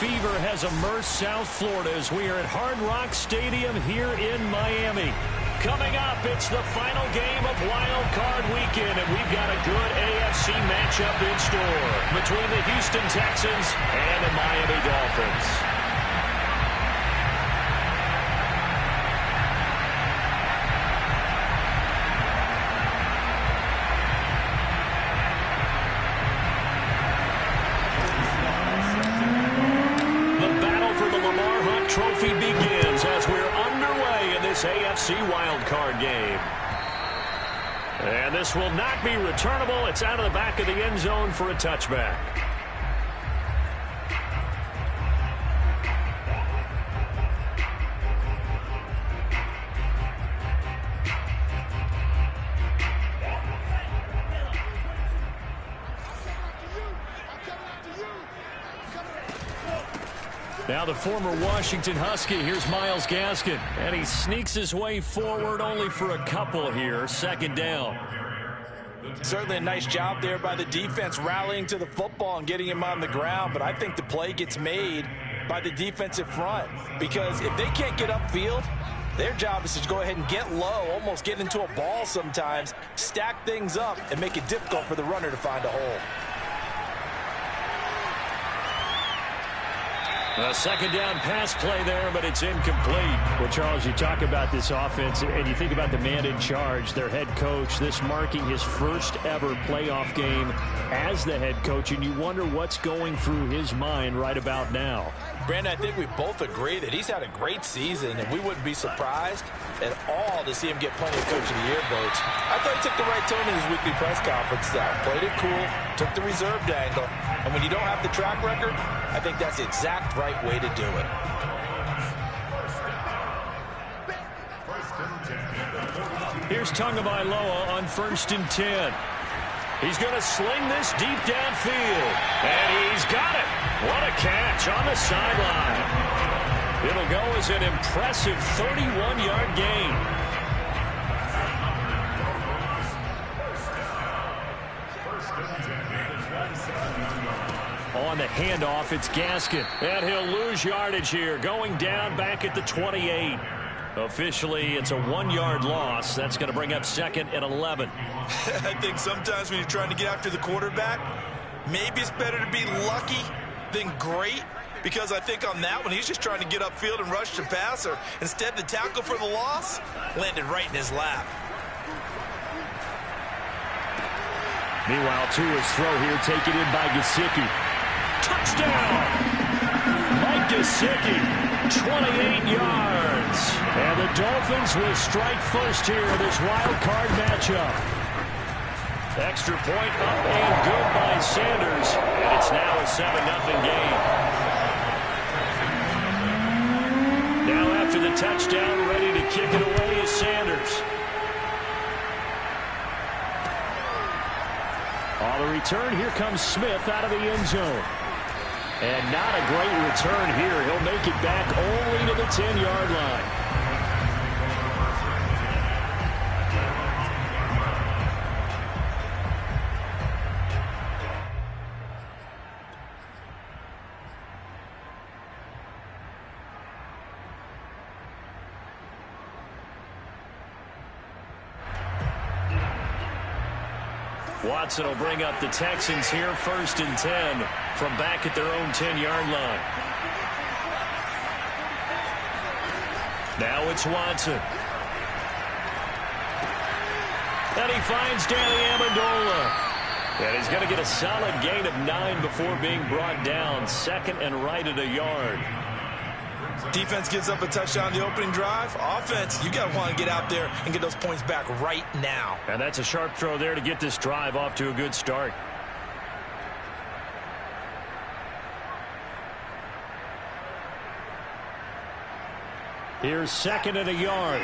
fever has immersed South Florida as we are at Hard Rock Stadium here in Miami. Coming up, it's the final game of Wild Card Weekend, and we've got a good AFC matchup in store between the Houston Texans and the Miami Dolphins. Trophy begins as we're underway in this AFC wildcard game. And this will not be returnable. It's out of the back of the end zone for a touchback. Now the former Washington Husky, here's Myles Gaskin, and he sneaks his way forward only for a couple here, second down. Certainly a nice job there by the defense rallying to the football and getting him on the ground, but I think the play gets made by the defensive front because if they can't get upfield, their job is to go ahead and get low, almost get into a ball sometimes, stack things up, and make it difficult for the runner to find a hole. A second down pass play there, but it's incomplete. Well, Charles, you talk about this offense, and you think about the man in charge, their head coach, this marking his first ever playoff game as the head coach, and you wonder what's going through his mind right about now. Brandon, I think we both agree that he's had a great season, and we wouldn't be surprised at all to see him get plenty of Coach of the Year votes. I thought he took the right tone in his weekly press conference. Played it cool, took the reserved angle, and when you don't have the track record, I think that's the exact right way to do it. Here's Tagovailoa on 1st and 10. He's going to sling this deep downfield, and he's got it. What a catch on the sideline. It'll go as an impressive 31-yard gain. On the handoff, it's Gaskin, and he'll lose yardage here, going down back at the 28. Officially, it's a 1-yard loss. That's going to bring up 2nd and 11. I think sometimes when you're trying to get after the quarterback, maybe it's better to be lucky than great, because I think on that one, he's just trying to get upfield and rush the passer. Instead, the tackle for the loss landed right in his lap. Meanwhile, Tua's throw here taken in by Gesicki. Touchdown! Mike Gesicki, 28 yards. And the Dolphins will strike first here in this wild card matchup. Extra point up and good by Sanders. And it's now a 7-0 game. Now after the touchdown, ready to kick it away is Sanders. On the return, here comes Smith out of the end zone. And not a great return here. He'll make it back only to the 10-yard line. Watson will bring up the Texans here, 1st and 10 from back at their own 10-yard line. Now it's Watson. And he finds Danny Amendola. And he's going to get a solid gain of 9 before being brought down. 2nd and right at a yard. Defense gives up a touchdown the opening drive. Offense, you got to want to get out there and get those points back right now. And that's a sharp throw there to get this drive off to a good start. Here's 2nd and a yard.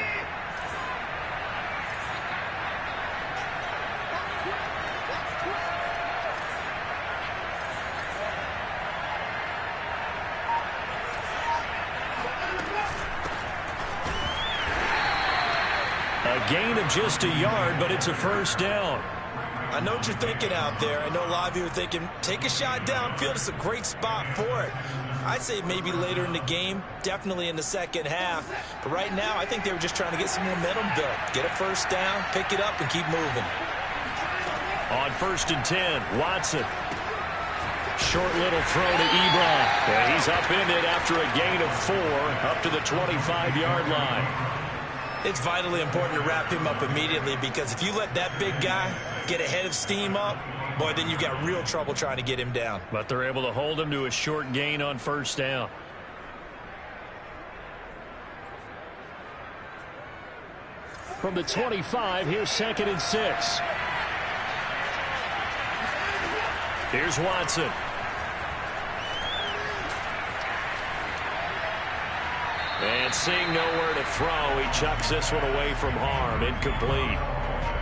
A gain of just a yard, but it's a 1st down. I know what you're thinking out there. I know a lot of you are thinking, take a shot downfield. It's a great spot for it. I'd say maybe later in the game, definitely in the second half. But right now, I think they were just trying to get some momentum built. Get a first down, pick it up, and keep moving. On 1st and 10, Watson. Short little throw to Ebron. And he's upended after a gain of 4 up to the 25-yard line. It's vitally important to wrap him up immediately, because if you let that big guy get ahead of steam up, boy, then you've got real trouble trying to get him down. But they're able to hold him to a short gain on 1st down. From the 25, here's 2nd and 6. Here's Watson. And seeing nowhere to throw, he chucks this one away from harm. Incomplete.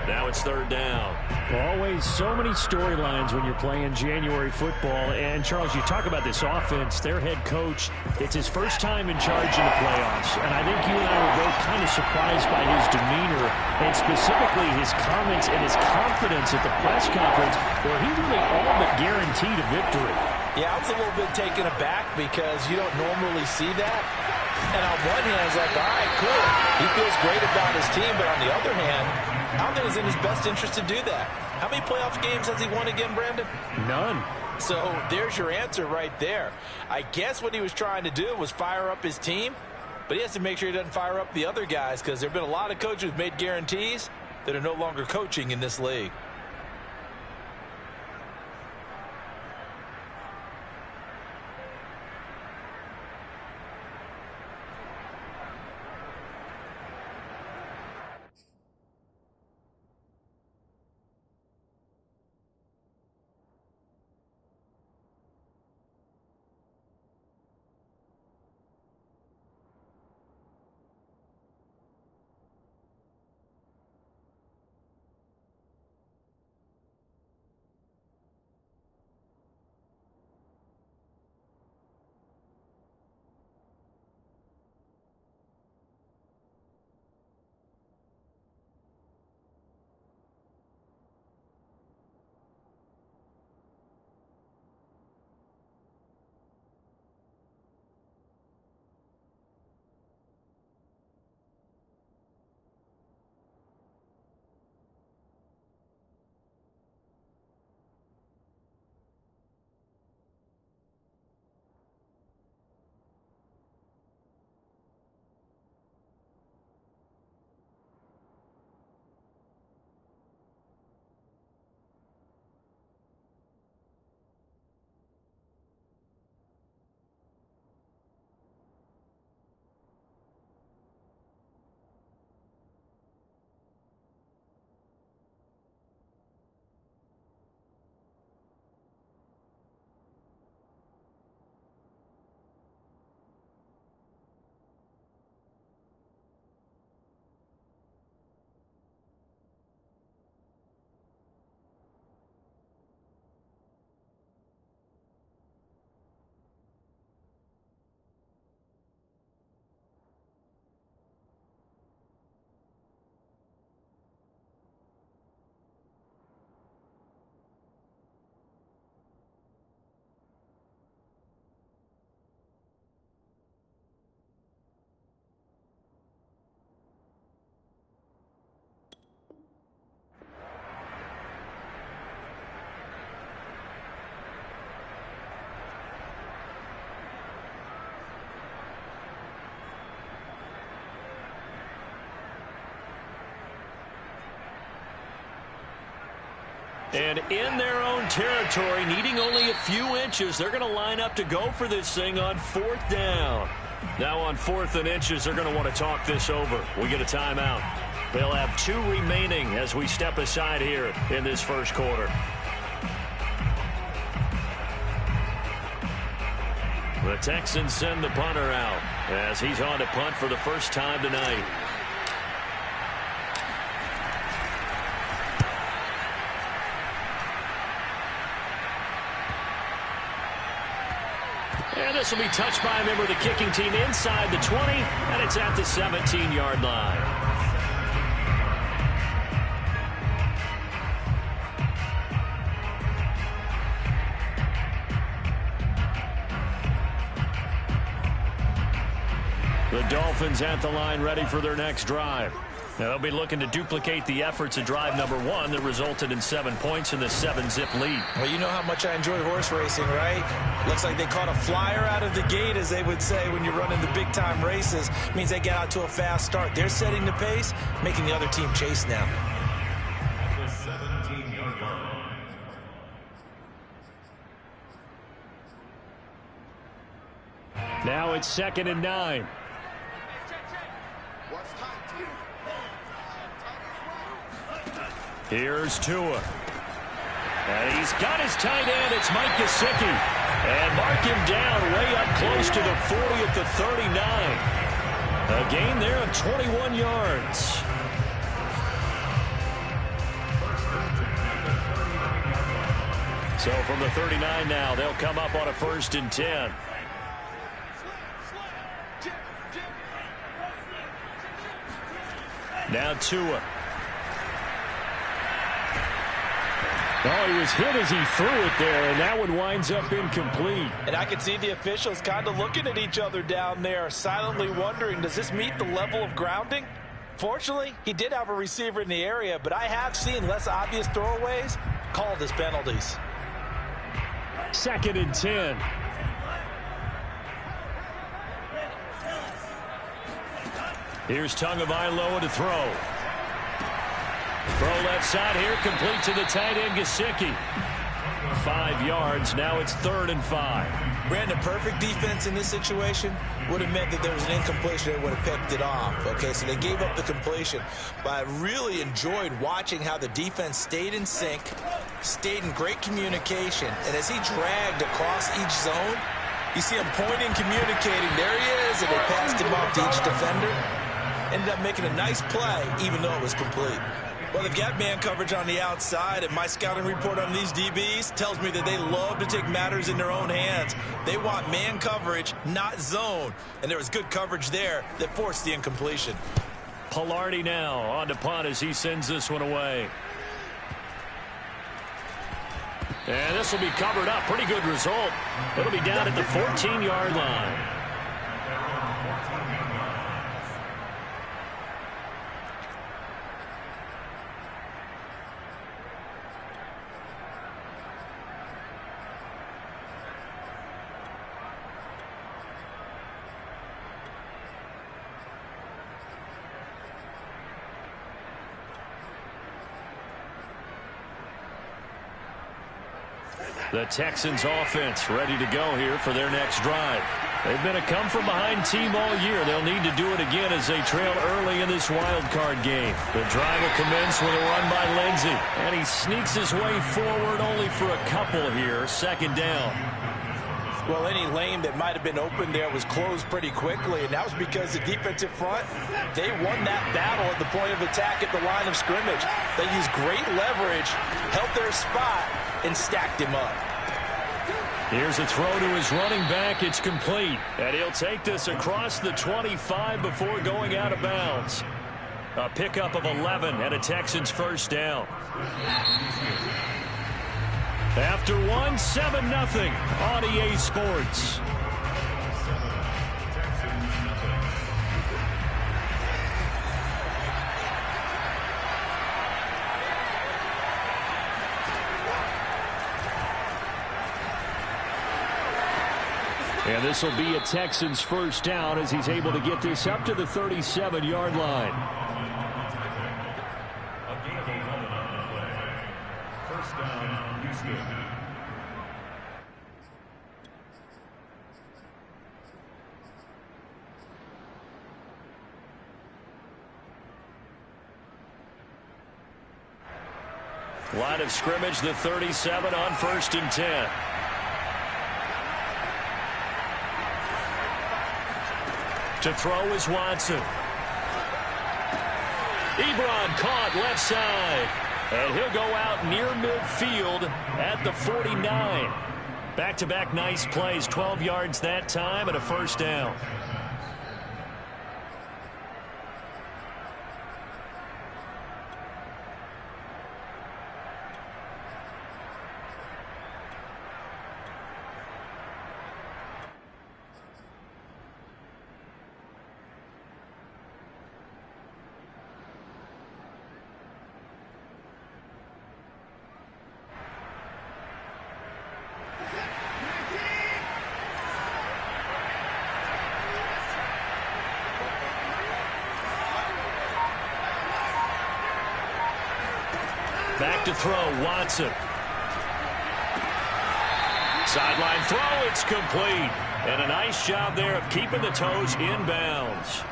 Now it's 3rd down. Always so many storylines when you're playing January football. And, Charles, you talk about this offense, their head coach, it's his first time in charge in the playoffs. And I think you and I were both kind of surprised by his demeanor, and specifically his comments and his confidence at the press conference, where he really all but guaranteed a victory. Yeah, I was a little bit taken aback because you don't normally see that. And on one hand, it's like, all right, cool. He feels great about his team. But on the other hand, I don't think it's in his best interest to do that. How many playoff games has he won again, Brandon? None. So there's your answer right there. I guess what he was trying to do was fire up his team, but he has to make sure he doesn't fire up the other guys, because there have been a lot of coaches who've made guarantees that are no longer coaching in this league. And in their own territory, needing only a few inches, they're going to line up to go for this thing on 4th down. Now on 4th and inches, they're going to want to talk this over. We get a timeout. They'll have 2 remaining as we step aside here in this first quarter. The Texans send the punter out as he's on to punt for the first time tonight. And this will be touched by a member of the kicking team inside the 20, and it's at the 17-yard line. The Dolphins at the line ready for their next drive. Now they'll be looking to duplicate the efforts of drive number 1 that resulted in 7 points in the 7-zip lead. Well, you know how much I enjoy horse racing, right? Looks like they caught a flyer out of the gate, as they would say when you're running the big-time races. It means they get out to a fast start. They're setting the pace, making the other team chase now. The 17-yard line. Now it's 2nd and 9. Here's Tua. And he's got his tight end. It's Mike Gesicki. And mark him down way up close to the 40 at the 39. A gain there of 21 yards. So from the 39 now, they'll come up on a 1st and 10. Now Tua. Oh, he was hit as he threw it there, and that one winds up incomplete. And I can see the officials kind of looking at each other down there, silently wondering, does this meet the level of grounding? Fortunately, he did have a receiver in the area, but I have seen less obvious throwaways called as penalties. 2nd and 10. Here's Tagovailoa to throw. Throw left side here, complete to the tight end, Gesicki. 5 yards, now it's 3rd and 5. Brandon, perfect defense in this situation would have meant that there was an incompletion that would have picked it off. Okay, so they gave up the completion. But I really enjoyed watching how the defense stayed in sync, stayed in great communication. And as he dragged across each zone, you see him pointing, communicating. There he is, and they passed him off to each defender. Ended up making a nice play, even though it was complete. Well, they've got man coverage on the outside, and my scouting report on these DBs tells me that they love to take matters in their own hands. They want man coverage, not zone. And there was good coverage there that forced the incompletion. Pilardi now on to punt as he sends this one away. And this will be covered up. Pretty good result. It'll be down at the 14-yard line. The Texans offense ready to go here for their next drive. They've been a come-from-behind team all year. They'll need to do it again as they trail early in this wild card game. The drive will commence with a run by Lindsey. And he sneaks his way forward only for a couple here. 2nd down. Well, any lane that might have been open there was closed pretty quickly, and that was because the defensive front, they won that battle at the point of attack at the line of scrimmage. They used great leverage, held their spot, and stacked him up. Here's a throw to his running back. It's complete. And he'll take this across the 25 before going out of bounds. A pickup of 11 and a Texans 1st down. After 1, 7-0 on EA Sports. And this will be a Texans 1st down as he's able to get this up to the 37-yard line. First down, Houston. Line of scrimmage, the 37 on 1st and 10. To throw is Watson. Ebron caught left side. And he'll go out near midfield at the 49. Back-to-back nice plays, 12 yards that time and a 1st down. Back to throw, Watson. Sideline throw, it's complete. And a nice job there of keeping the toes in bounds.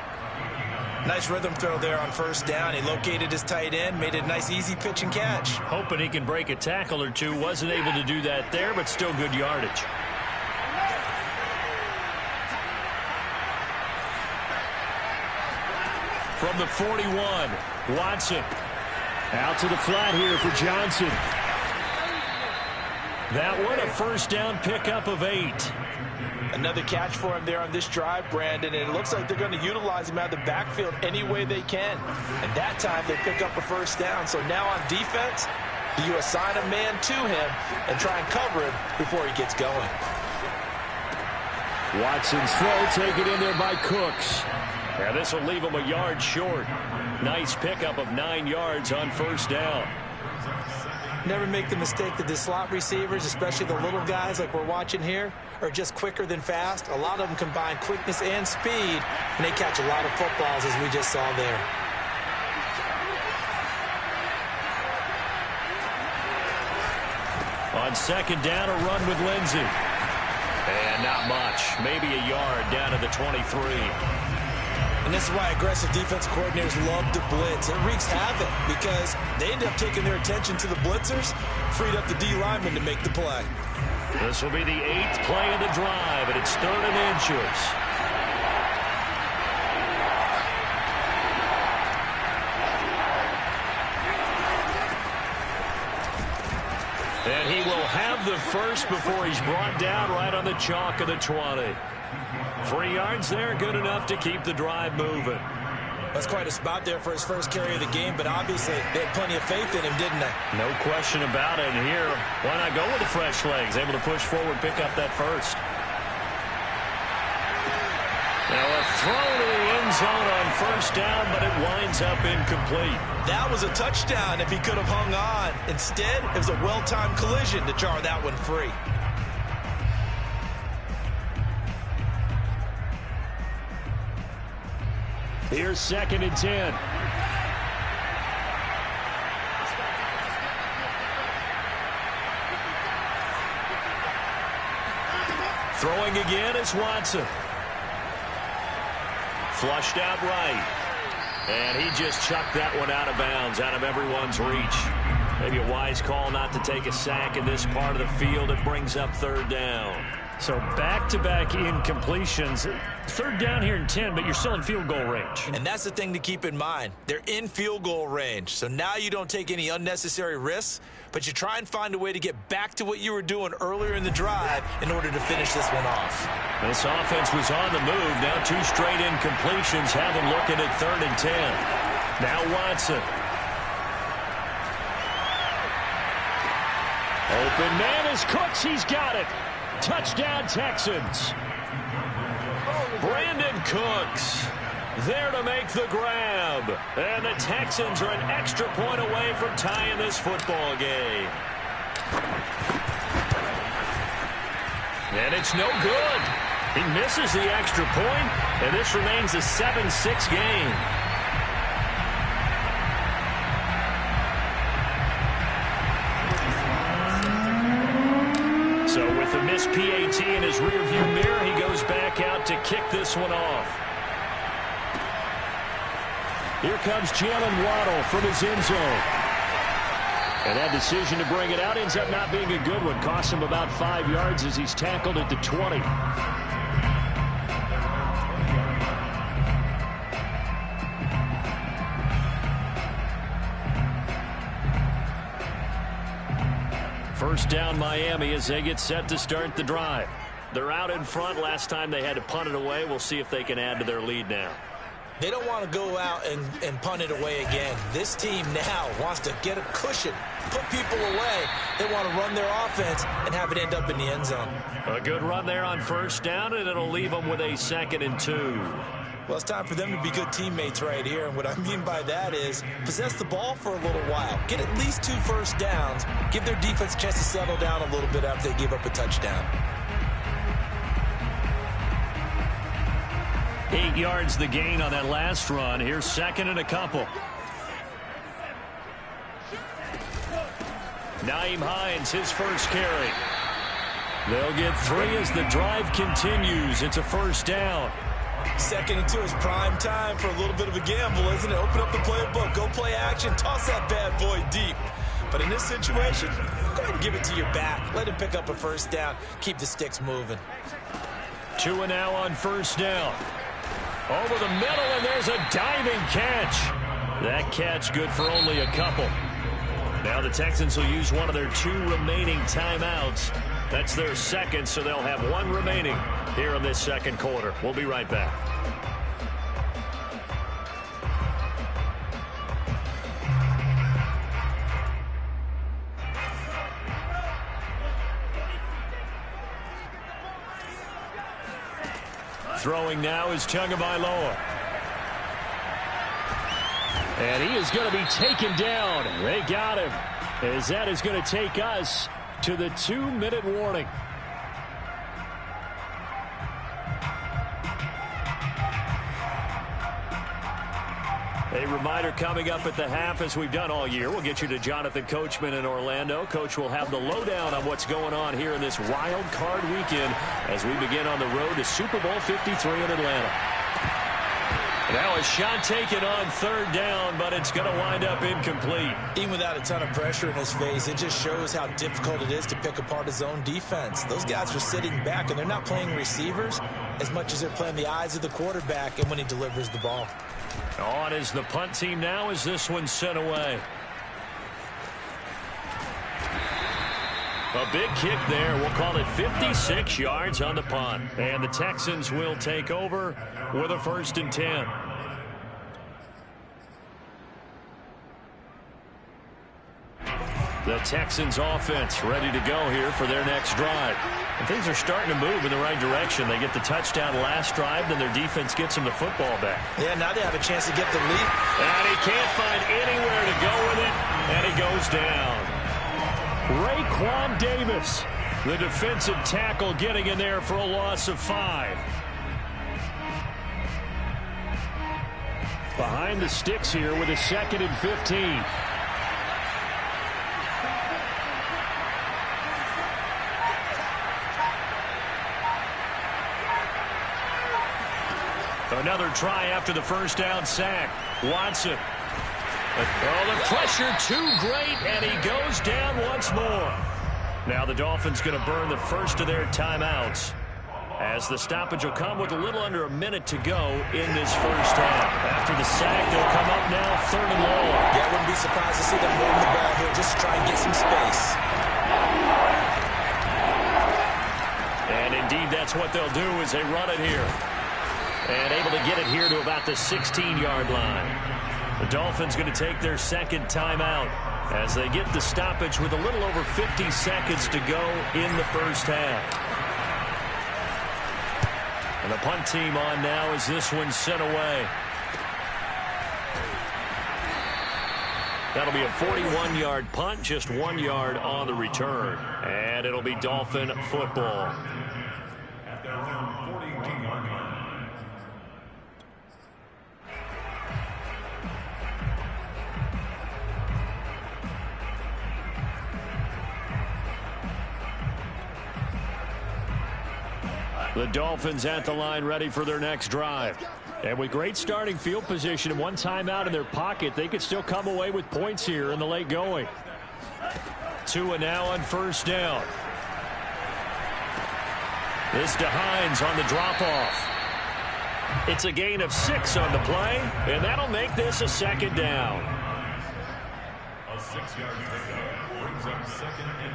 Nice rhythm throw there on first down. He located his tight end, made it a nice easy pitch and catch. Hoping he can break a tackle or two. Wasn't able to do that there, but still good yardage. From the 41, Watson. Out to the flat here for Johnson. That one a first down pickup of 8. Another catch for him there on this drive, Brandon, and it looks like they're going to utilize him out of the backfield any way they can. And that time they pick up a first down. So now on defense, you assign a man to him and try and cover him before he gets going. Watson's throw taken in there by Cooks. Yeah, this will leave him a yard short. Nice pickup of 9 yards on first down. Never make the mistake that the slot receivers, especially the little guys like we're watching here, are just quicker than fast. A lot of them combine quickness and speed, and they catch a lot of footballs, as we just saw there. On second down, a run with Lindsey. And not much. Maybe a yard down to the 23. And this is why aggressive defensive coordinators love to blitz. It wreaks havoc because they end up taking their attention to the blitzers, freed up the D lineman to make the play. This will be the 8th play of the drive, and it's 3rd and inches. And he will have the first before he's brought down right on the chalk of the 20. 3 yards there, good enough to keep the drive moving. That's quite a spot there for his first carry of the game, but obviously they had plenty of faith in him, didn't they? No question about it. And here, why not go with the fresh legs? Able to push forward, pick up that first. Now a throw to the end zone on first down, but it winds up incomplete. That was a touchdown if he could have hung on. Instead, it was a well-timed collision to jar that one free. Here's 2nd and 10. Throwing again is Watson. Flushed out right. And he just chucked that one out of bounds, out of everyone's reach. Maybe a wise call not to take a sack in this part of the field. It brings up 3rd down. So back-to-back incompletions. 3rd down here and 10, but you're still in field goal range. And that's the thing to keep in mind. They're in field goal range. So now you don't take any unnecessary risks, but you try and find a way to get back to what you were doing earlier in the drive in order to finish this one off. This offense was on the move. Now 2 straight incompletions have them looking at 3rd and 10. Now Watson. Open man is Cooks. He's got it. Touchdown, Texans. Brandon Cooks there to make the grab. And the Texans are an extra point away from tying this football game. And it's no good. He misses the extra point, and this remains a 7-6 game. So with the missed PAT in his rearview mirror, he goes back out to kick this one off. Here comes Jalen Waddle from his end zone. And that decision to bring it out ends up not being a good one. Costs him about 5 yards as he's tackled at the 20. First down Miami as they get set to start the drive. They're out in front. Last time they had to punt it away. We'll see if they can add to their lead now. They don't want to go out and punt it away again. This team now wants to get a cushion, put people away. They want to run their offense and have it end up in the end zone. A good run there on first down, and it'll leave them with a 2nd and 2. Well, it's time for them to be good teammates right here. And what I mean by that is possess the ball for a little while. Get at least 2 first downs. Give their defense a chance to settle down a little bit after they give up a touchdown. 8 yards the gain on that last run. Here's 2nd and a couple. Nyheim Hines, his first carry. They'll get 3 as the drive continues. It's a first down. Second and 2 is prime time for a little bit of a gamble, isn't it? Open up the playbook, go play action, toss that bad boy deep. But in this situation, go ahead and give it to your back. Let him pick up a first down. Keep the sticks moving. 2 now on first down. Over the middle, and there's a diving catch. That catch good for only a couple. Now the Texans will use one of their 2 remaining timeouts. That's their second, so they'll have 1 remaining here in this second quarter. We'll be right back. Throwing now is Tagovailoa. And he is going to be taken down. They got him. As that is going to take us to the 2-minute warning. A reminder coming up at the half, as we've done all year. We'll get you to Jonathan Coachman in Orlando. Coach will have the lowdown on what's going on here in this wild card weekend as we begin on the road to Super Bowl 53 in Atlanta. Now a shot taken on third down, but it's going to wind up incomplete. Even without a ton of pressure in his face, it just shows how difficult it is to pick apart his own defense. Those guys are sitting back, and they're not playing receivers as much as they're playing the eyes of the quarterback and when he delivers the ball. On is the punt team now as this one's sent away. A big kick there. We'll call it 56 yards on the punt. And the Texans will take over with a 1st and 10. The Texans offense ready to go here for their next drive. And things are starting to move in the right direction. They get the touchdown last drive, then their defense gets them the football back. Yeah, now they have a chance to get the lead. And he can't find anywhere to go with it, and he goes down. Raekwon Davis, the defensive tackle, getting in there for a loss of 5. Behind the sticks here with a 2nd and 15. Another try after the first down sack. Watson. Oh, the pressure too great, and he goes down once more. Now the Dolphins going to burn the first of their timeouts, as the stoppage will come with a little under a minute to go in this first half. After the sack, they'll come up now 3rd and long. Yeah, I wouldn't be surprised to see them run the ball here just to try and get some space. And indeed, that's what they'll do as they run it here. And able to get it here to about the 16-yard line. The Dolphins going to take their 2nd timeout as they get the stoppage with a little over 50 seconds to go in the first half. And the punt team on now as this one's sent away. That'll be a 41-yard punt, just 1 yard on the return. And it'll be Dolphin football. At their own 42-yard line. The Dolphins at the line ready for their next drive. And with great starting field position and 1 timeout in their pocket, they could still come away with points here in the late going. 2 now on first down. This to Hines on the drop-off. It's a gain of 6 on the play, and that'll make this a 2nd down. A 6-yard pickup brings up 2nd and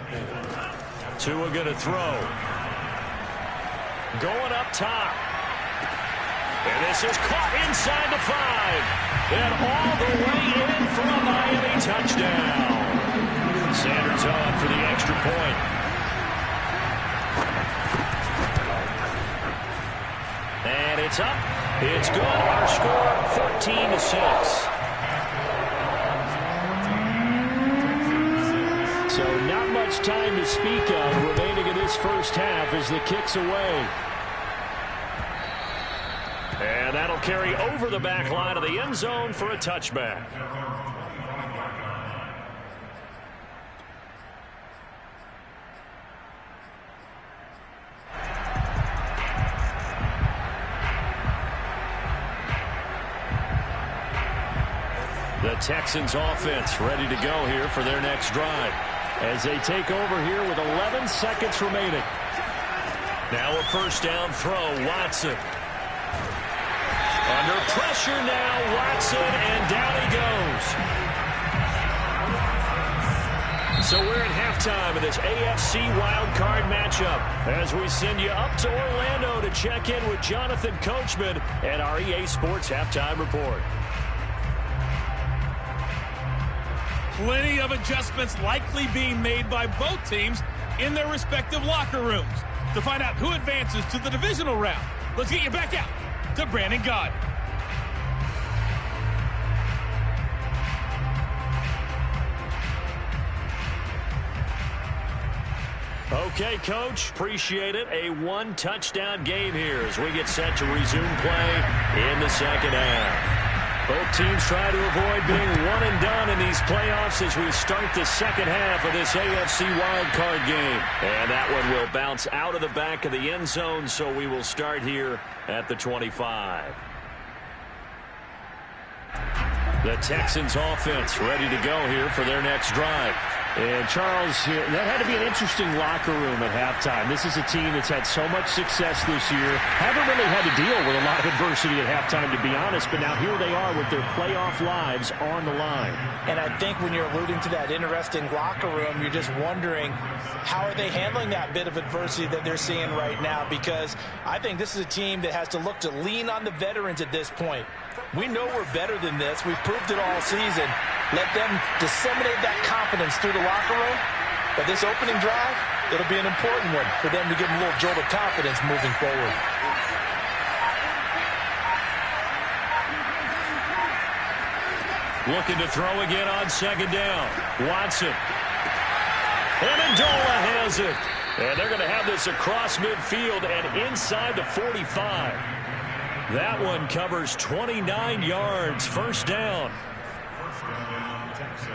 4. Tua going to throw. Going up top. And this is caught inside the 5. And all the way in for a Miami touchdown. Sanders on for the extra point. And it's up. It's good. Our score, 14-6. So not much time to speak of remaining in this first half as the kick's away. And that'll carry over the back line of the end zone for a touchback. Texans offense ready to go here for their next drive as they take over here with 11 seconds remaining. Now a first down throw, Watson. Under pressure now, Watson, and down he goes. So we're at halftime of this AFC wildcard matchup as we send you up to Orlando to check in with Jonathan Coachman and our EA Sports Halftime Report. Plenty of adjustments likely being made by both teams in their respective locker rooms. To find out who advances to the divisional round, let's get you back out to Brandon Gaudin. Okay, Coach, appreciate it. A one-touchdown game here as we get set to resume play in the second half. Both teams try to avoid being one and done in these playoffs as we start the second half of this AFC wildcard game. And that one will bounce out of the back of the end zone, so we will start here at the 25. The Texans offense ready to go here for their next drive. And, Charles, that had to be an interesting locker room at halftime. This is a team that's had so much success this year. Haven't really had to deal with a lot of adversity at halftime, to be honest. But now here they are with their playoff lives on the line. And I think when you're alluding to that interesting locker room, you're just wondering how are they handling that bit of adversity that they're seeing right now? Because I think this is a team that has to look to lean on the veterans at this point. We know we're better than this. We've proved it all season. Let them disseminate that confidence through the locker room. But this opening drive, it'll be an important one for them to give them a little jolt of confidence moving forward. Looking to throw again on second down. Watson. Amendola has it. And they're going to have this across midfield and inside the 45. That one covers 29 yards. First down. Texans.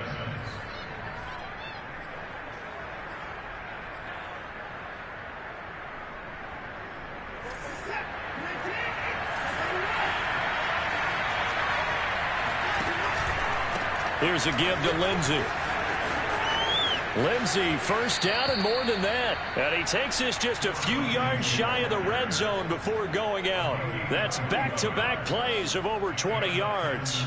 Here's a give to Lindsey. Lindsey, first down and more than that. And he takes this just a few yards shy of the red zone before going out. That's back-to-back plays of over 20 yards.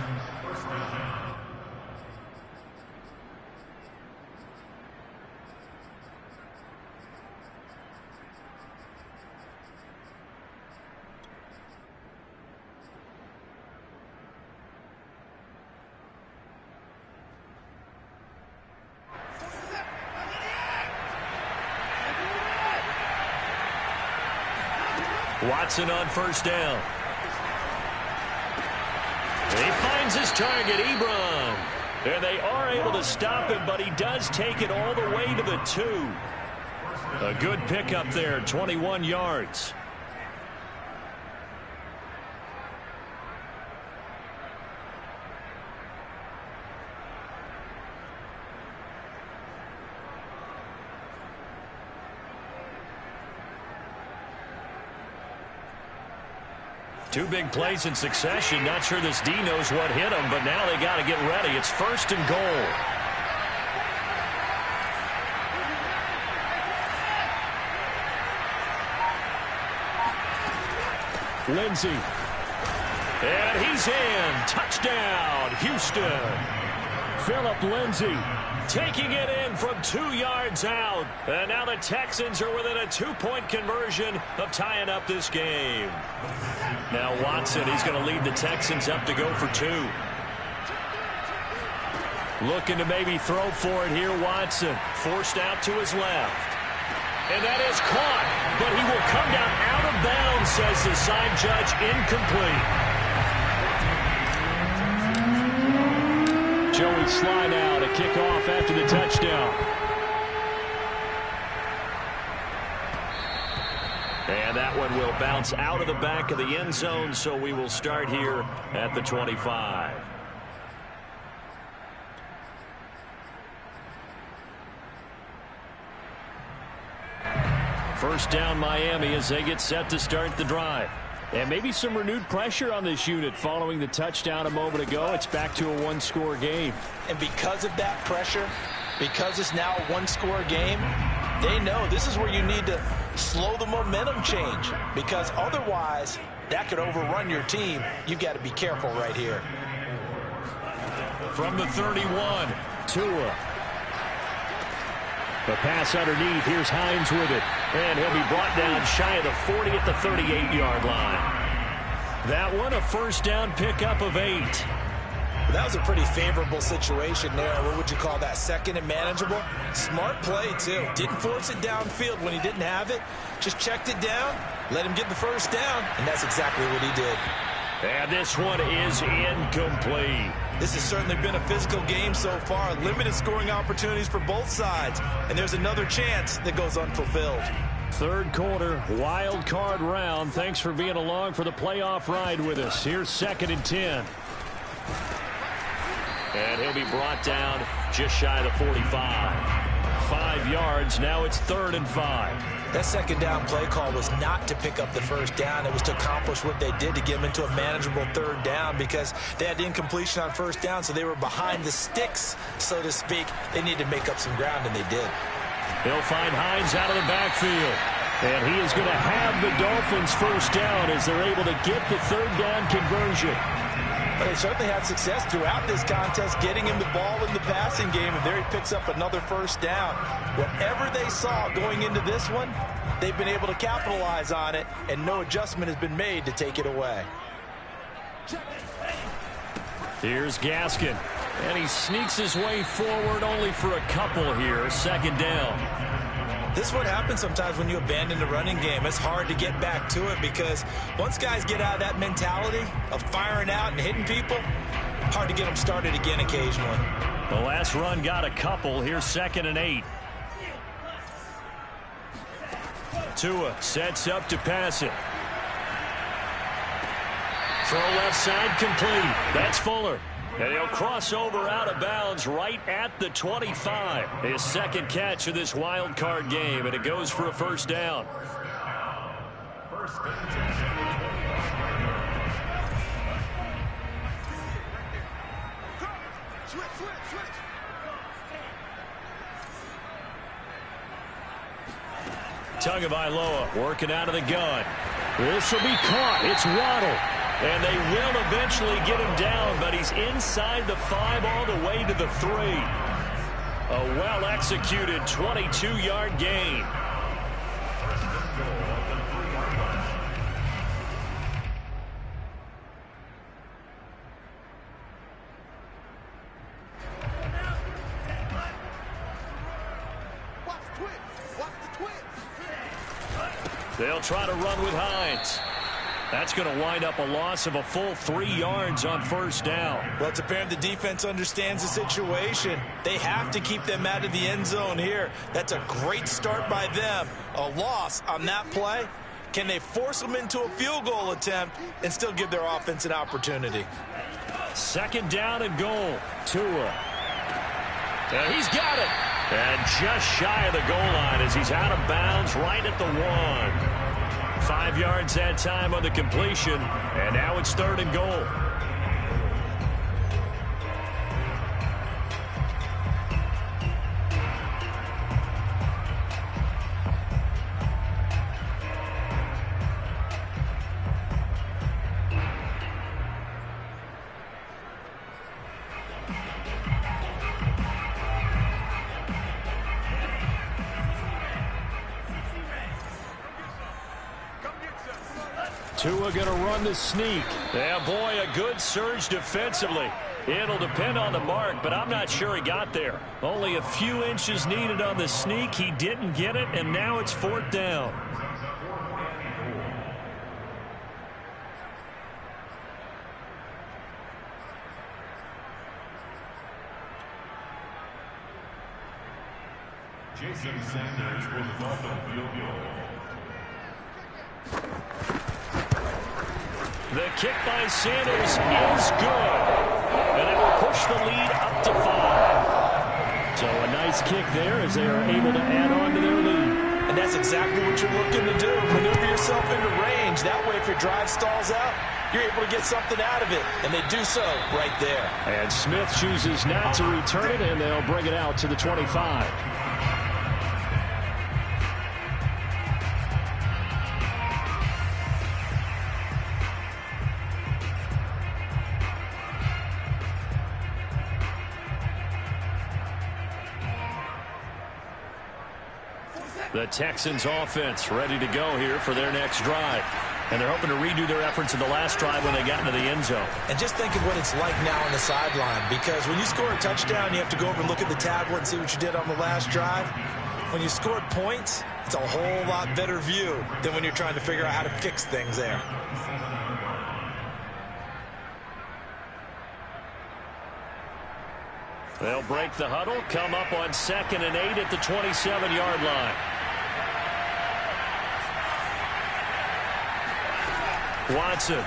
Watson on first down. He finds his target, Ebron. And they are able to stop him, but he does take it all the way to the 2. A good pickup there, 21 yards. Two big plays in succession. Not sure this D knows what hit him, but now they got to get ready. It's first and goal. Lindsey. And he's in. Touchdown, Houston. Phillip Lindsey taking it in from 2 yards out. And now the Texans are within a 2-point conversion of tying up this game. Now Watson, he's going to lead the Texans up to go for 2. Looking to maybe throw for it here, Watson. Forced out to his left. And that is caught, but he will come down out of bounds, says the side judge, incomplete. Joey Sly now to kick off after the touchdown. And that one will bounce out of the back of the end zone, so we will start here at the 25. First down Miami as they get set to start the drive. And maybe some renewed pressure on this unit following the touchdown a moment ago. It's back to a one-score game. And because of that pressure, because it's now a one-score game, they know this is where you need to slow the momentum change, because otherwise that could overrun your team. You've got to be careful right here. From the 31, Tua. The pass underneath. Here's Hines with it. And he'll be brought down shy of the 40 at the 38-yard line. That one, a first down pickup of 8. That was a pretty favorable situation there. What would you call that? Second and manageable? Smart play, too. Didn't force it downfield when he didn't have it. Just checked it down, let him get the first down, and that's exactly what he did. And this one is incomplete. This has certainly been a physical game so far. Limited scoring opportunities for both sides. And there's another chance that goes unfulfilled. Third quarter, wild card round. Thanks for being along for the playoff ride with us. Here's 2nd and 10. And he'll be brought down just shy of the 45. 5 yards. Now it's 3rd and 5. That second down play call was not to pick up the first down. It was to accomplish what they did, to get them into a manageable 3rd down, because they had incompletion on first down, so they were behind the sticks, so to speak. They needed to make up some ground, and they did. They'll find Hines out of the backfield. And he is going to have the Dolphins first down as they're able to get the 3rd down conversion. But they certainly had success throughout this contest, getting him the ball in the passing game, and there he picks up another first down. Whatever they saw going into this one, they've been able to capitalize on it, and no adjustment has been made to take it away. Here's Gaskin, and he sneaks his way forward only for a couple here. 2nd down. This is what happens sometimes when you abandon the running game. It's hard to get back to it, because once guys get out of that mentality of firing out and hitting people, hard to get them started again occasionally. The last run got a couple. Here's 2nd and 8. Tua sets up to pass it. Throw left side complete. That's Fuller. And he'll cross over out of bounds right at the 25. His 2nd catch of this wild card game, and it goes for a first down. Tagovailoa working out of the gun. This will be caught. It's Waddle. And they will eventually get him down, but he's inside the 5 all the way to the 3. A well-executed 22-yard gain. They'll try to run with Hines. That's going to wind up a loss of a full 3 yards on first down. Well, it's apparent the defense understands the situation. They have to keep them out of the end zone here. That's a great start by them. A loss on that play. Can they force them into a field goal attempt and still give their offense an opportunity? 2nd down and goal. Tua. And he's got it. And just shy of the goal line as he's out of bounds right at the 1. 5 yards that time on the completion, and now it's 3rd and goal. Tua going to run the sneak. Yeah, boy, a good surge defensively. It'll depend on the mark, but I'm not sure he got there. Only a few inches needed on the sneak. He didn't get it, and now it's 4th down. Jason Sanders for the Dolphin field goal. The kick by Sanders is good. And it will push the lead up to 5. So a nice kick there as they are able to add on to their lead. And that's exactly what you're looking to do. Maneuver yourself into range. that way, if your drive stalls out, you're able to get something out of it, and they do so right there. And Smith chooses not to return it, and they'll bring it out to the 25. The Texans offense ready to go here for their next drive. And they're hoping to redo their efforts in the last drive when they got into the end zone. And just think of what it's like now on the sideline, because when you score a touchdown, you have to go over and look at the tablet and see what you did on the last drive. When you scored points, it's a whole lot better view than when you're trying to figure out how to fix things there. They'll break the huddle, come up on 2nd and 8 at the 27-yard line. Watson.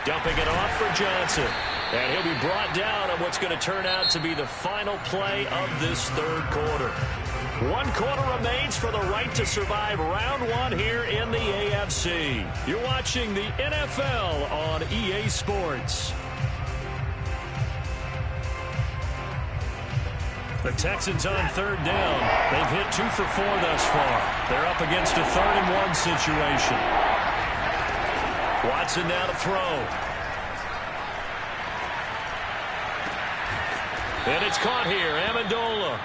Dumping it off for Johnson. And he'll be brought down on what's going to turn out to be the final play of this third quarter. 1 quarter remains for the right to survive round 1 here in the AFC. You're watching the NFL on EA Sports. The Texans on 3rd down. They've hit 2 for 4 thus far. They're up against a 3rd and 1 situation. Watson now to throw. And it's caught here. Amendola.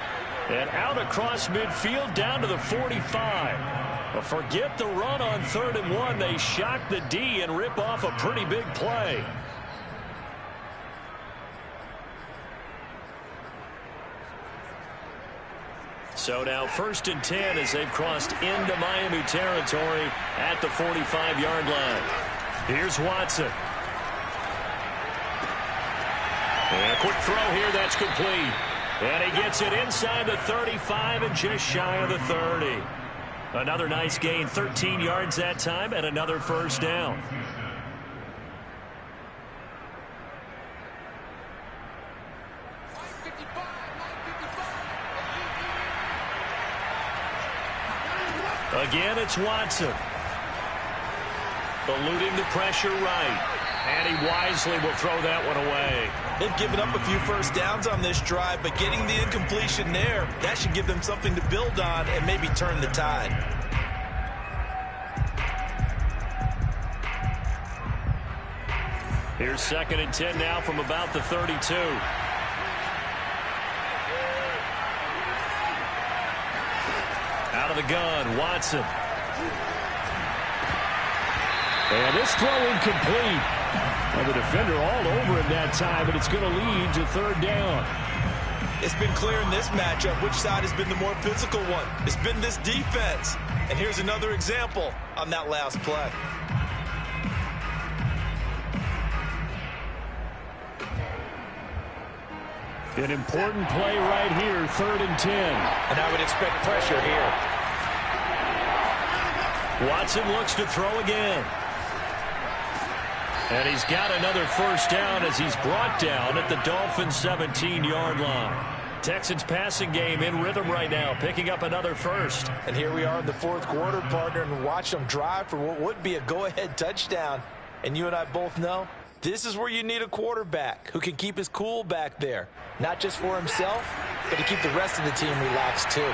And out across midfield down to the 45. But forget the run on 3rd and 1. They shock the D and rip off a pretty big play. So now 1st and 10 as they've crossed into Miami territory at the 45-yard line. Here's Watson. And a quick throw here, that's complete. And he gets it inside the 35 and just shy of the 30. Another nice gain, 13 yards that time, and another first down. Again, it's Watson. Eluding the pressure right. And he wisely will throw that one away. They've given up a few first downs on this drive, but getting the incompletion there, that should give them something to build on and maybe turn the tide. Here's 2nd and 10 now from about the 32. Out of the gun, Watson. And this throw incomplete. And the defender all over him that time, and it's going to lead to 3rd down. It's been clear in this matchup which side has been the more physical one. It's been this defense. And here's another example on that last play. An important play right here, 3rd and 10. And I would expect pressure here. Watson looks to throw again. And he's got another first down as he's brought down at the Dolphins' 17-yard line. Texans passing game in rhythm right now, picking up another first. And here we are in the 4th quarter, partner, and watch them drive for what would be a go-ahead touchdown. And you and I both know this is where you need a quarterback who can keep his cool back there. Not just for himself, but to keep the rest of the team relaxed too.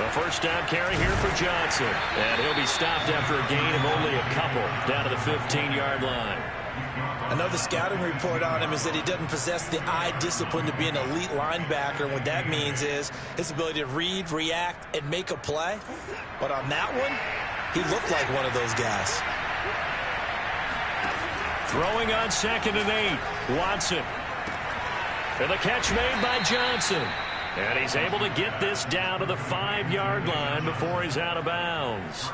A first down carry here for Johnson. And he'll be stopped after a gain of only a couple down to the 15-yard line. Another scouting report on him is that he doesn't possess the eye discipline to be an elite linebacker. And what that means is his ability to read, react, and make a play. But on that one, he looked like one of those guys. Throwing on 2nd and 8. Watson. And the catch made by Johnson. And he's able to get this down to the 5-yard line before he's out of bounds.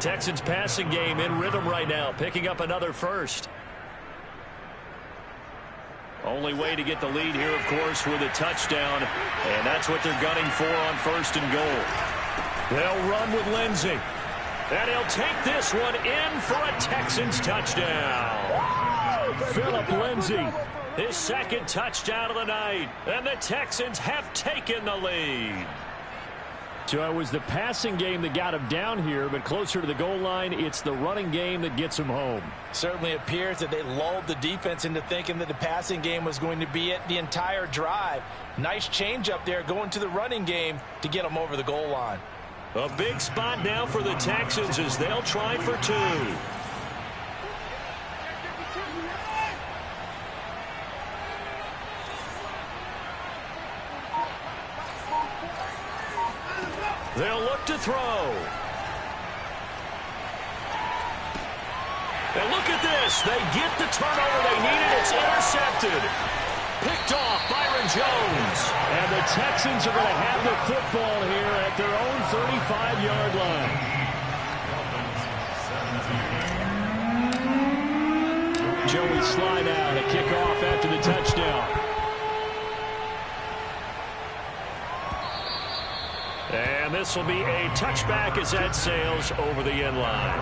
Texans passing game in rhythm right now, picking up another first. Only way to get the lead here, of course, with a touchdown. And that's what they're gunning for on 1st and goal. They'll run with Lindsey. And he'll take this one in for a Texans touchdown. Phillip Lindsey, his 2nd touchdown of the night. And the Texans have taken the lead. So it was the passing game that got him down here, but closer to the goal line, it's the running game that gets him home. Certainly appears that they lulled the defense into thinking that the passing game was going to be it the entire drive. Nice change up there going to the running game to get them over the goal line. A big spot now for the Texans as they'll try for 2. They'll look to throw. And look at this. They get the turnover they needed. It's intercepted. Picked off Byron Jones. And the Texans are going to have the football here at their own 35-yard line. Joey slide out, a kickoff after the touchdown. And this will be a touchback as that sails over the end line.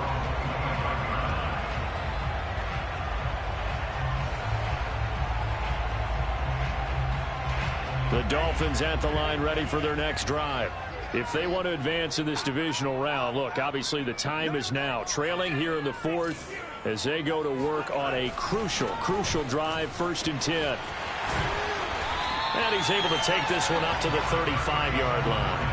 The Dolphins at the line ready for their next drive. If they want to advance in this divisional round, look, obviously the time is now. Trailing here in the 4th as they go to work on a crucial drive, 1st and 10. And he's able to take this one up to the 35-yard line.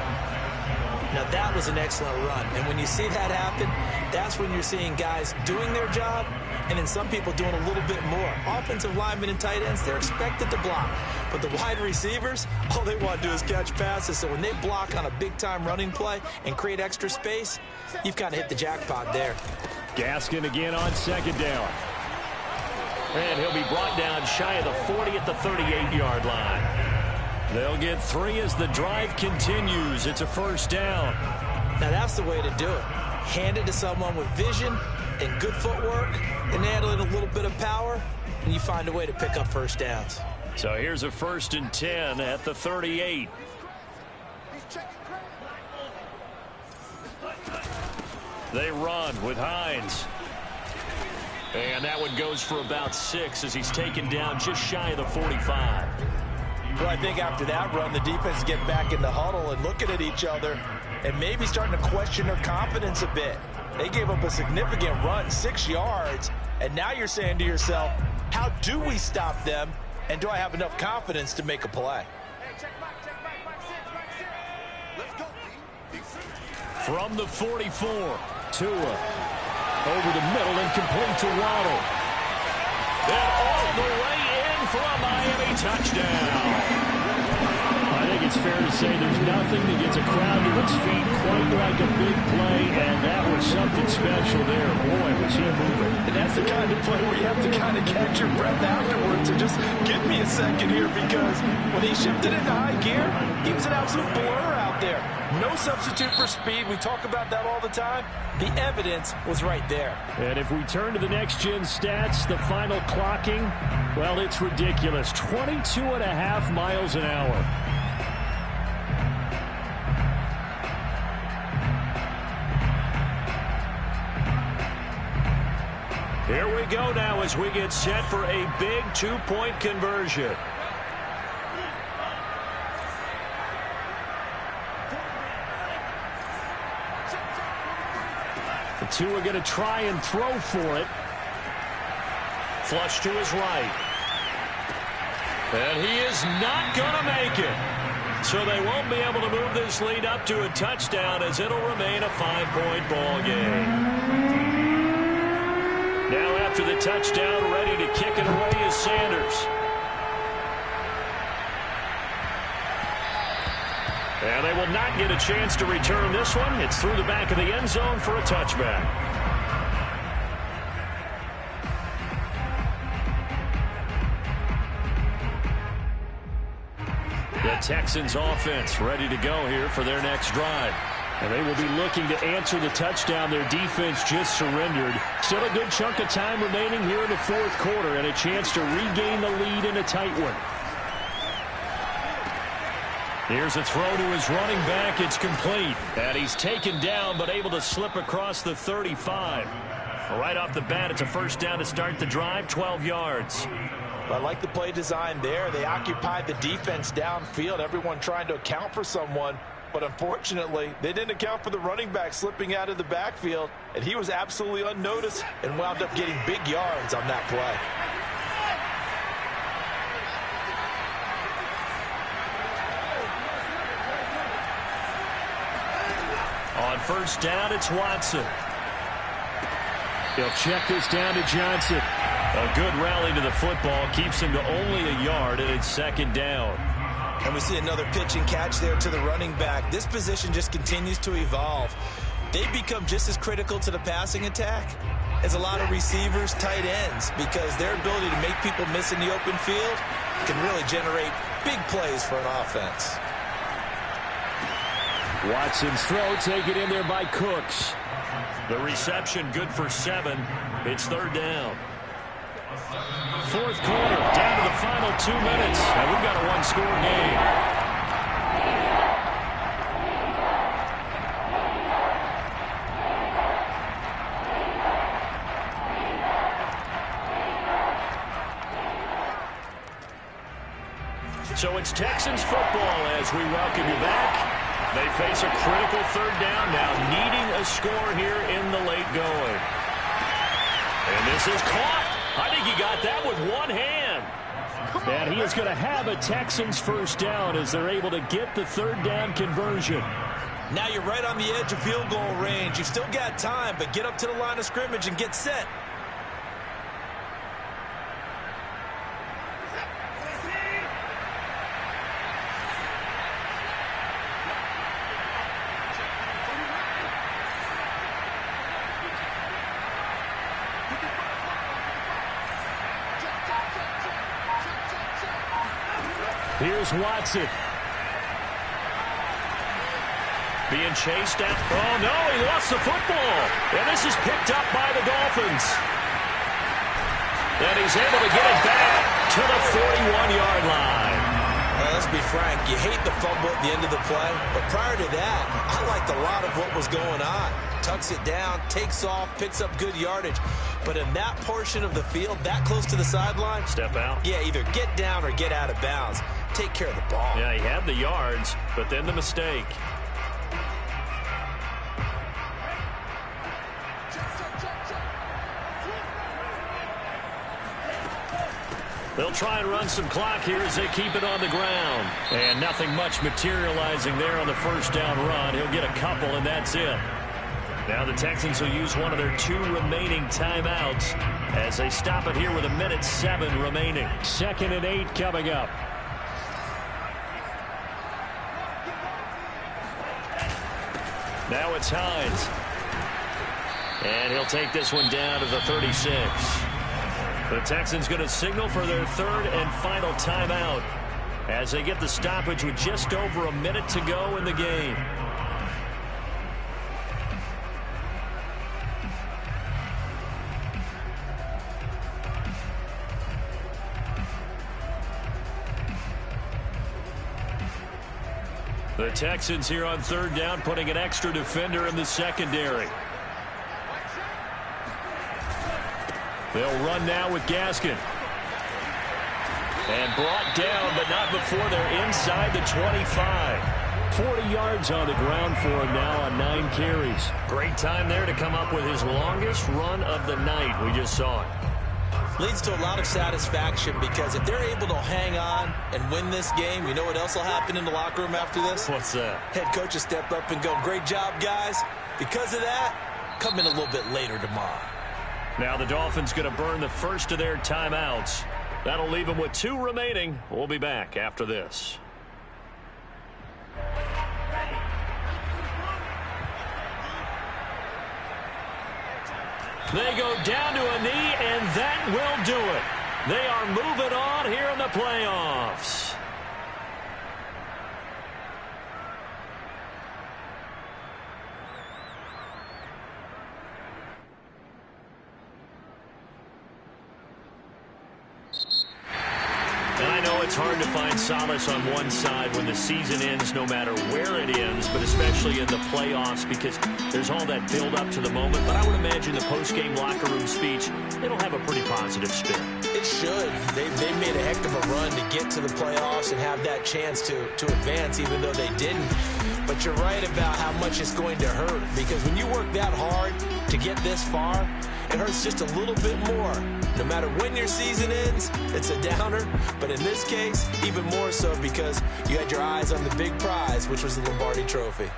Now that was an excellent run, and when you see that happen, that's when you're seeing guys doing their job and then some people doing a little bit more. Offensive linemen and tight ends, they're expected to block, but the wide receivers, all they want to do is catch passes. So when they block on a big-time running play and create extra space, you've kind of hit the jackpot there. Gaskin again on 2nd down. And he'll be brought down shy of the 40 at the 38-yard line. They'll get 3 as the drive continues. It's a 1st down. Now that's the way to do it. Hand it to someone with vision and good footwork and add in a little bit of power, and you find a way to pick up 1st downs. So here's a 1st and 10 at the 38. They run with Hines. And that one goes for about 6 as he's taken down just shy of the 45. Well, I think after that run, the defense get back in the huddle and looking at each other and maybe starting to question their confidence a bit. They gave up a significant run, 6 yards, and now you're saying to yourself, how do we stop them, and do I have enough confidence to make a play? From the 44, Tua over the middle and complete to Waddle. And all the way in for a Miami touchdown. I think it's fair to say there's nothing that gets a crowd to its feet quite like a big play, and that was something special there. Boy, was he moving. And that's the kind of play where you have to kind of catch your breath afterwards. So just give me a second here, because when he shifted into high gear, he was an absolute blur out there. No substitute for speed. We talk about that all the time. The evidence was right there. And if we turn to the next-gen stats, the final clocking, well, it's ridiculous. 22.5 miles an hour. Here we go now as we get set for a big 2-point conversion. The two are going to try and throw for it. Flush to his right. And he is not going to make it. So they won't be able to move this lead up to a touchdown, as it'll remain a 5-point ball game. Now after the touchdown, ready to kick it away is Sanders. And they will not get a chance to return this one. It's through the back of the end zone for a touchback. The Texans offense ready to go here for their next drive. And they will be looking to answer the touchdown their defense just surrendered. Still a good chunk of time remaining here in the 4th quarter, and a chance to regain the lead in a tight one. Here's a throw to his running back. It's complete. And he's taken down, but able to slip across the 35. Right off the bat, it's a 1st down to start the drive, 12 yards. I like the play design there. They occupied the defense downfield, everyone trying to account for someone. But unfortunately, they didn't account for the running back slipping out of the backfield, and he was absolutely unnoticed and wound up getting big yards on that play. On first down, it's Watson. He'll check this down to Johnson. A good rally to the football keeps him to only a yard, and it's second down. And we see another pitch and catch there to the running back. This position just continues to evolve. They become just as critical to the passing attack as a lot of receivers, tight ends, because their ability to make people miss in the open field can really generate big plays for an offense. Watson's throw taken in there by Cooks. The reception good for 7. It's third down. Fourth quarter, down to the final 2 minutes, and we've got a one-score game. So it's Texans football as we welcome you back. They face a critical third down now, needing a score here in the late going. And this is caught. I think he got that with one hand. And he is going to have a Texans first down as they're able to get the third down conversion. Now you're right on the edge of field goal range. You've still got time, but get up to the line of scrimmage and get set. Here's Watson. Being chased at. Oh, no, he lost the football. And this is picked up by the Dolphins. And he's able to get it back to the 41-yard line. Well, let's be frank. You hate the fumble at the end of the play. But prior to that, I liked a lot of what was going on. Tucks it down, takes off, picks up good yardage. But in that portion of the field, that close to the sideline. Step out. Yeah, either get down or get out of bounds. Take care of the ball. Yeah, he had the yards, but then the mistake. They'll try and run some clock here as they keep it on the ground. And nothing much materializing there on the first down run. He'll get a couple, and that's it. Now the Texans will use one of their 2 remaining timeouts as they stop it here with 1:07 remaining. 2nd and 8 coming up. Now it's Hines. And he'll take this one down to the 36. The Texans going to signal for their 3rd and final timeout as they get the stoppage with just over 1 minute to go in the game. The Texans here on 3rd down, putting an extra defender in the secondary. They'll run now with Gaskin. And brought down, but not before they're inside the 25. 40 yards on the ground for him now on 9 carries. Great time there to come up with his longest run of the night. We just saw it. Leads to a lot of satisfaction because if they're able to hang on and win this game, you know what else will happen in the locker room after this? What's that? Head coach will step up and go, great job, guys. Because of that, come in a little bit later tomorrow. Now the Dolphins going to burn the first of their timeouts. That'll leave them with 2 remaining. We'll be back after this. They go down to a knee, and that will do it. They are moving on here in the playoffs. And I know it's hard to find solace on one side when the season ends, no matter where it ends, but especially in the playoffs because there's all that build up to the moment. But I would imagine the post-game locker room speech, it'll have a pretty positive spin. It should. They made a heck of a run to get to the playoffs and have that chance to advance, even though they didn't. but you're right about how much it's going to hurt, because when you work that hard to get this far, it hurts just a little bit more. No matter when your season ends, it's a downer, but in this case, even more so because you had your eyes on the big prize, which was the Lombardi Trophy.